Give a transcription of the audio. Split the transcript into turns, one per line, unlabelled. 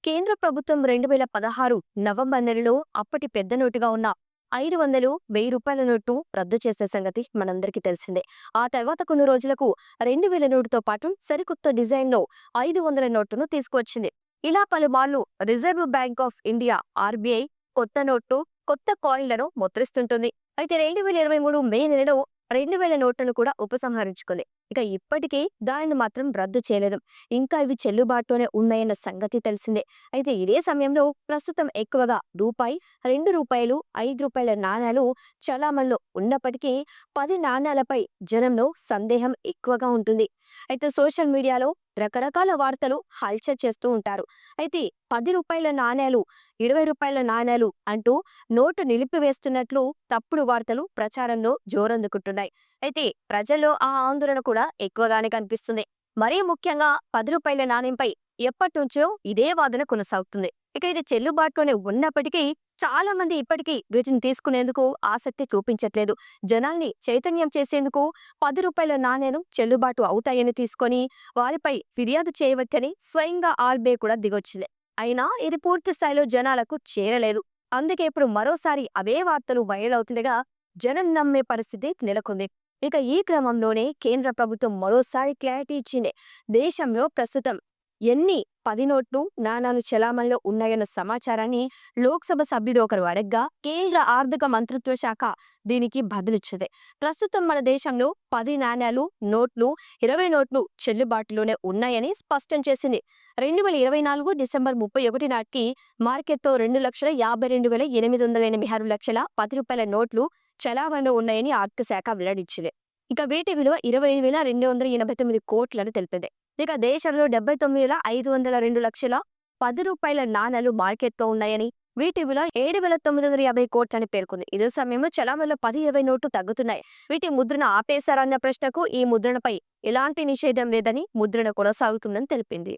కేంద్ర ప్రభుత్వం 2016 నవంబర్ నెలలో అప్పటి పెద్ద నోటుగా ఉన్న 500, 1000 నోట్ను రద్దు చేసే సంగతి మనందరికీ తెలిసిందే. ఆ తర్వాత కొన్ని రోజులకు 2000 నోటుతో పాటు సరికొత్త డిజైన్లో 500 నోటును తీసుకువచ్చింది. ఇలా పలుమార్లు reserve bank of India RBI కొత్త నోట్లు, కొత్త కాయిన్లను ముద్రిస్తుంటుంది. అయితే 2023 మే నెలలో 2000 నోట్లను కూడా ఉపసంహరించుకుంది. ఇక ఇప్పటికీ దానిని మాత్రం రద్దు చేయలేదు. ఇంకా ఇవి చెల్లుబాటులోనే ఉన్నాయన్న సంగతి తెలిసిందే. అయితే ఇదే సమయంలో ప్రస్తుతం ఎక్కువగా రూపాయి, రూ. 2, రూ. 5 నాణేలు చలామణిలో ఉన్నప్పటికీ 10 నాణేలపై జనంలో సందేహం ఎక్కువగా ఉంటుంది. అయితే సోషల్ మీడియాలో రకరకాల వార్తలు హల్చల్ చేస్తూ ఉంటారు. అయితే రూ. 10 నాణేలు, రూ. 20 నాణేలు అంటూ నోటు నిలిపివేస్తున్నట్లు తప్పుడు వార్తలు ప్రచారంలో జోరందుకుంటున్నాయి. అయితే ప్రజల్లో ఆ ఆందోళన కూడా ఎక్కువగానే కనిపిస్తుంది. మరీ ముఖ్యంగా రూ. 10 నాణ్యంపై ఎప్పటినుంచో ఇదే వాదన కొనసాగుతుంది. ఇక ఇది చెల్లుబాటులోనే ఉన్నప్పటికీ చాలా మంది ఇప్పటికీ వీటిని తీసుకునేందుకు ఆసక్తి చూపించట్లేదు. జనాల్ని చైతన్యం చేసేందుకు రూ. 10 నాణేను చెల్లుబాటు అవుతాయని తీసుకొని వారిపై ఫిర్యాదు చేయవచ్చని స్వయంగా ఆర్బీఐ కూడా దిగొచ్చింది. అయినా ఇది పూర్తి స్థాయిలో జనాలకు చేరలేదు. అందుకే ఇప్పుడు మరోసారి అవే వార్తలు వైరల్ అవుతుండగా జనం నమ్మే పరిస్థితి నెలకొంది. ఇక ఈ క్రమంలోనే కేంద్ర ప్రభుత్వం మరోసారి క్లారిటీ ఇచ్చింది. దేశంలో ప్రస్తుతం ఎన్ని 10 నోట్లు, నాణాలు చలామణిలో ఉన్నాయన్న సమాచారాన్ని లోక్సభ సభ్యుడు ఒకరు అడగ్గా కేంద్ర ఆర్థిక మంత్రిత్వ శాఖ దీనికి బదులిచ్చింది. ప్రస్తుతం మన దేశంలో 10 నాణేలు, నోట్లు, 20 నోట్లు చెల్లుబాటులోనే ఉన్నాయని స్పష్టం చేసింది. 2024 డిసెంబర్ 31 నాటికి మార్కెట్లో 2,52,886 లక్షల రూ. 10 నోట్లు చలామణిలో ఉన్నాయని ఆర్థిక శాఖ వెల్లడించింది. ఇక వీటి విలువ 25,289 కోట్లని తెలిపింది. ఇక దేశంలో 79,502 లక్షల రూ. 10 నాణేలు మార్కెట్లో ఉన్నాయని, వీటి విలువ 7,950 కోట్లని పేర్కొంది. ఇదే సమయంలో చలామణిలో 10, 20 నోట్లు తగ్గుతున్నాయి. వీటి ముద్రణ ఆపేశారన్న ప్రశ్నకు ఈ ముద్రణపై ఎలాంటి నిషేధం లేదని, ముద్రణ కొనసాగుతుందని తెలిపింది.